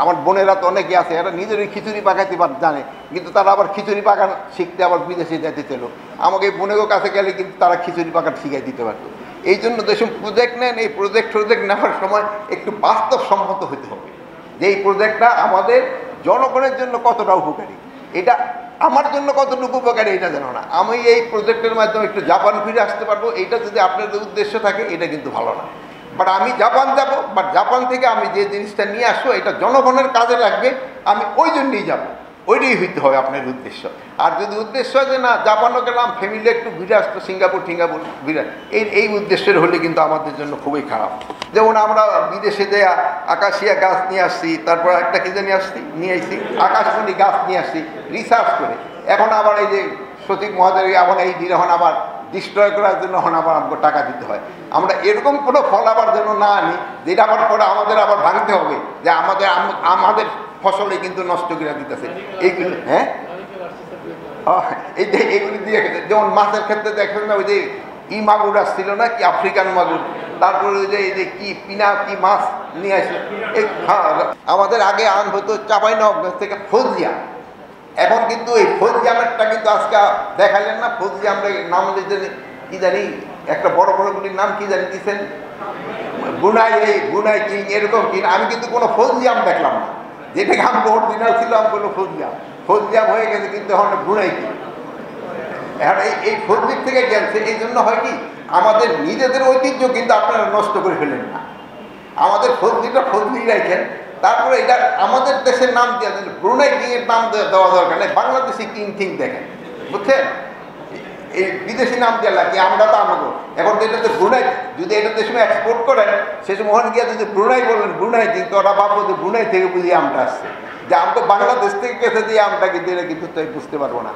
আমার বোনেরা তো অনেকে আছে, এরা নিজেরই খিচুড়ি পাকাইতে জানে, কিন্তু তারা আবার খিচুড়ি পাকান শিখতে আবার বিদেশে যেতে ছিল। আমাকে এই বোনেরও কাছে গেলে কিন্তু তারা খিচুড়ি পাকান শিখাই দিতে পারতো। এই জন্য যেসব প্রজেক্ট নেন, এই প্রজেক্ট নেওয়ার সময় একটু বাস্তবসম্মত হতে হবে যে এই প্রজেক্টটা আমাদের জনগণের জন্য কতটা উপকারী, এটা আমার জন্য কতটুকু উপকারী এটা জানো না। আমি এই প্রজেক্টের মাধ্যমে একটু জাপান ফিরে আসতে পারবো, এইটা যদি আপনাদের উদ্দেশ্য থাকে এটা কিন্তু ভালো না। বাট আমি জাপান যাব, বাট জাপান থেকে আমি যে জিনিসটা নিয়ে আসবো এটা জনগণের কাজে লাগবে, আমি ওই জন্যই যাবো, ওইটাই হইতে হবে আপনার উদ্দেশ্য। আর যদি উদ্দেশ্য যে না জাপানও গেলাম ফ্যামিলি একটু ঘুরে আসতো, সিঙ্গাপুর ঘুরে, এই উদ্দেশ্যের হলে কিন্তু আমাদের জন্য খুবই খারাপ। যেমন আমরা বিদেশে যে আকাশিয়া গাছ নিয়ে আসছি, তারপর একটা কি জানি নিয়ে আসছি আকাশমণি গাছ নিয়ে আসছি রিসার্চ করে, এখন আবার এই যে সচিব মহোদয় এখন এই এখন আবার ডিস্ট্রয় করার জন্য এখন আবার আমাকে টাকা দিতে হয়। আমরা এরকম কোনো ফল আবার যেন না আনি যেটা আবার পরে আমাদের আবার ভাঙতে হবে, যে আমাদের ফসলে কিন্তু নষ্ট করে দিতেছে এইগুলো। হ্যাঁ, এই যে এইগুলি দিয়ে, যেমন মাছের ক্ষেত্রে দেখেন না, ওই যে মাগুর আসছিল না কি, আফ্রিকান মাগুর, তারপরে ওই যে এই যে কি পিনা কি মাছ নিয়ে আসে। হ্যাঁ, আমাদের আগে আন হতো চাঁপাইনবাবগঞ্জ থেকে ফজলিয়াম, এখন কিন্তু এই ফজলিয়ামেরটা কিন্তু আজকে দেখালেন না, ফজলিয়ামের নাম কি জানি একটা বড় বড়গুলির নাম কি জানি দিচ্ছেন, বুনাই কিং এরকম কিং। আমি কিন্তু কোনো ফজলিয়াম দেখলাম না, যেটাকে আমি অরিজিনাল ছিল আমি কোনো ফজলিয়াম হয়ে গেছে, কিন্তু এখন বুনাই কিং। এখন এই ফজলির থেকে গেছে, এই জন্য হয় কি আমাদের নিজেদের ঐতিহ্য কিন্তু আপনারা নষ্ট করে ফেলেন না, আমাদের ফজলিটা ফজলি রাখেন। তারপরে এটা আমাদের দেশের নাম দিয়ে দেন, ব্রুনাই কিংয়ের নাম দেওয়া দরকার নেই, বাংলাদেশি কিং দেখেন, বুঝছেন? এই বিদেশি নাম দিয়ে লাগে, আমরা তো আমাকে এখন তো এটাতে ব্রুনাই, যদি এটাতে সময় এক্সপোর্ট করেন সে সময় ওখানে গিয়ে যদি ব্রুনাই বলেন ব্রুনাই কিং, তো ওরা ভাববো যে ব্রুনাই থেকে বুঝি আমটা আসছে, যে আম তো বাংলাদেশ থেকে গেছে দিয়ে আমটা কিন্তু এটা কিন্তু বুঝতে পারবো না।